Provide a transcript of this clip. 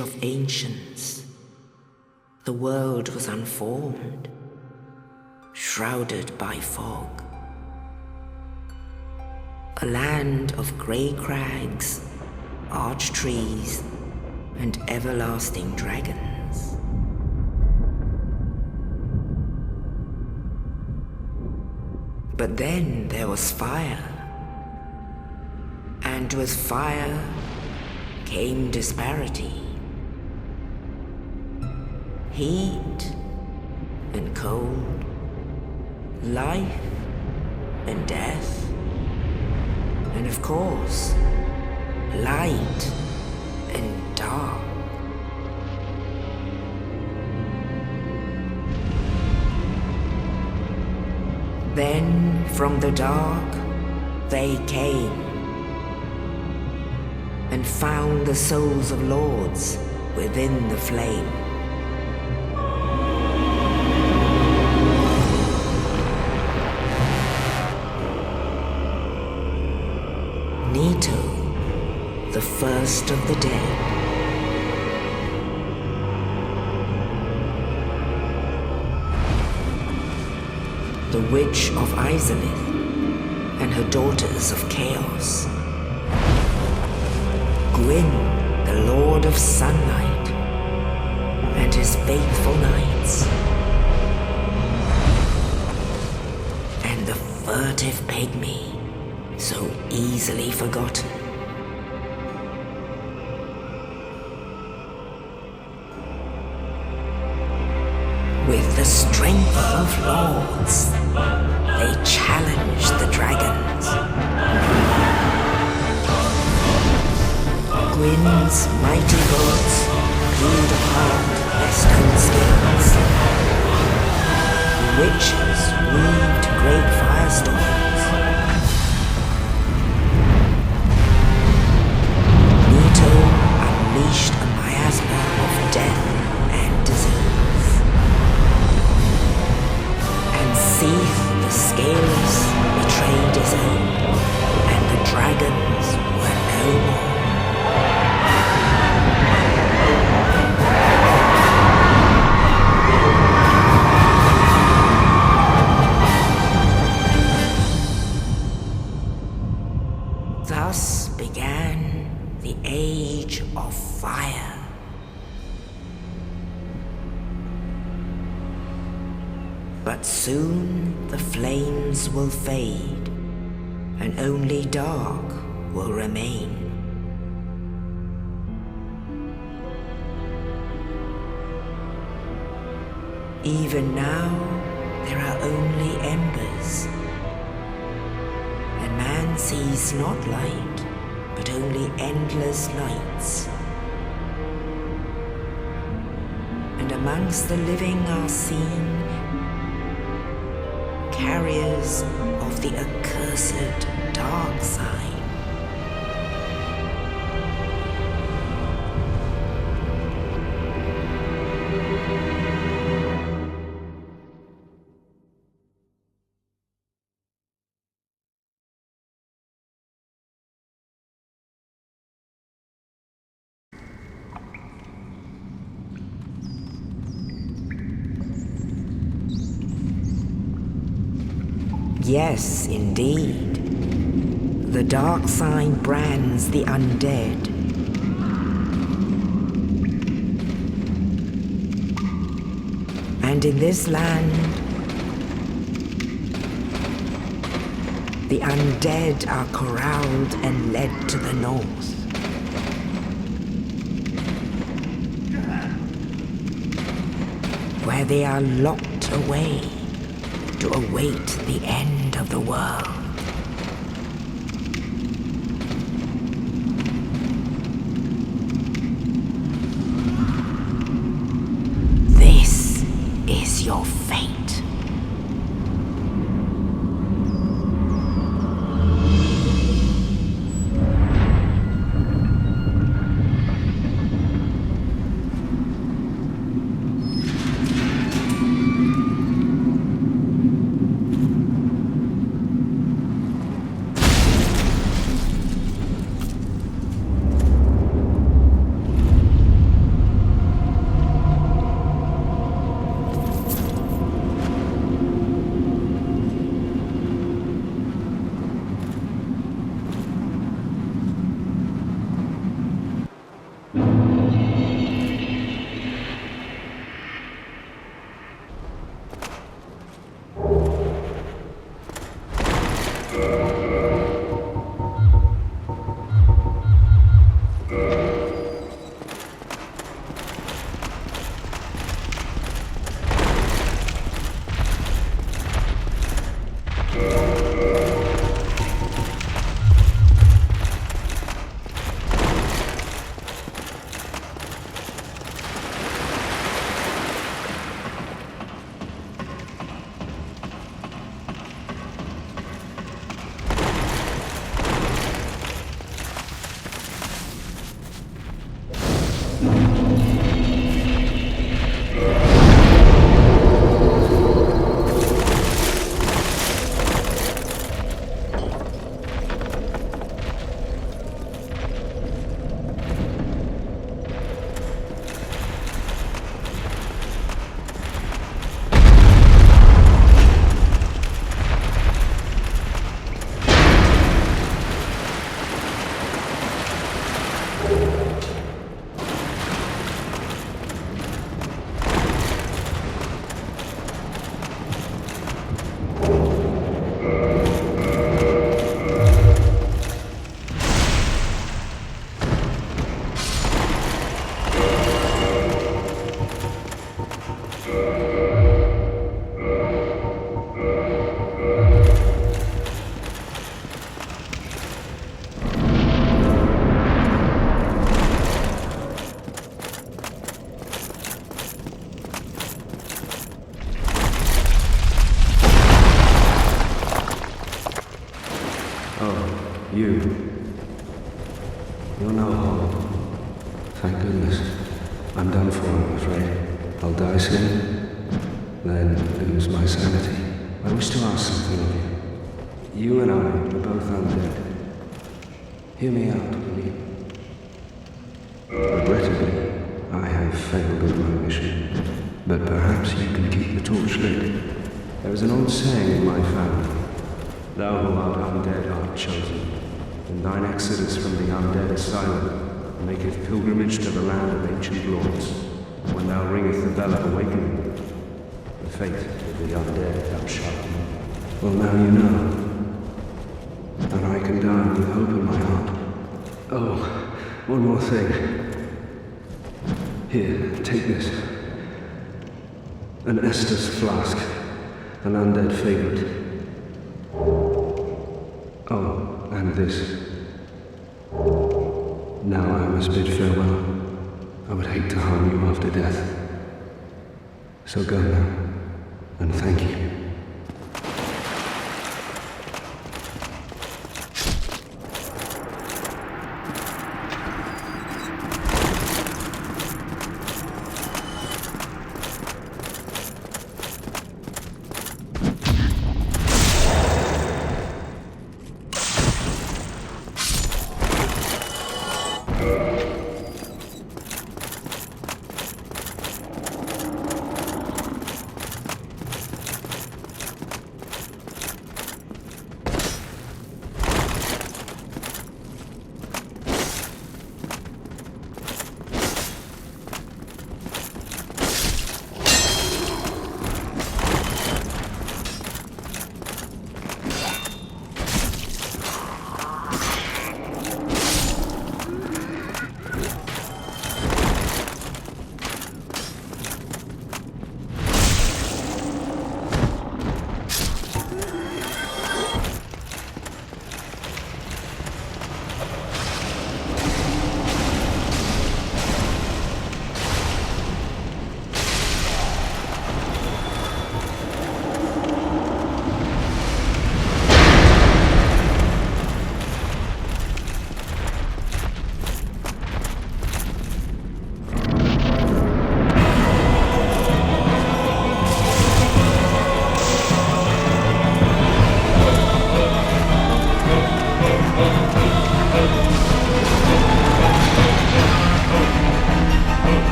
of ancients, the world was unformed, shrouded by fog. A land of grey crags, arch trees, and everlasting dragons. But then there was fire, and with fire came disparity. Heat and cold, life and death, and of course, light and dark. Then from the dark they came and found the souls of lords within the flame. Nito, the first of the dead. The Witch of Izalith and her daughters of Chaos. Gwyn, the Lord of Sunlight, and his faithful knights. And the furtive pygmy, so easily forgotten. With the strength of lords, they challenged the dragons. Gwyn's mighty bullets peeled apart their stone skins. The witches weaved great firestorms. Nito unleashed a miasma of death and disease. And Seath the Scaleless betrayed his own, and the dragons were no more. Thus began the Age of Fire. But soon the flames will fade, and only dark will remain. Even now, there are only embers, and man sees not light, but only endless nights. And amongst the living are seen carriers of the accursed dark sign. Yes, indeed. The dark sign brands the undead. And in this land, the undead are corralled and led to the north. Where they are locked away to await the end of the world. This is your fate. You're no harm. Thank goodness. I'm done for, I'm afraid. I'll die soon, then lose my sanity. I wish to ask something of you. You and I are both undead. Hear me out, will you? Regrettably, I have failed in my mission, but perhaps you can keep the torch lit. There is an old saying in my family: thou who art undead art chosen, and thine exodus from the undead asylum maketh pilgrimage to the land of ancient lords. When thou ringeth the bell of awakening, the fate of the undead thou shalt know. Well, now you know, and I can die with hope in my heart. Oh, one more thing. Here, take this. An Estus flask, an undead favorite. Oh, and this. Now I must bid farewell. I would hate to harm you after death. So go now.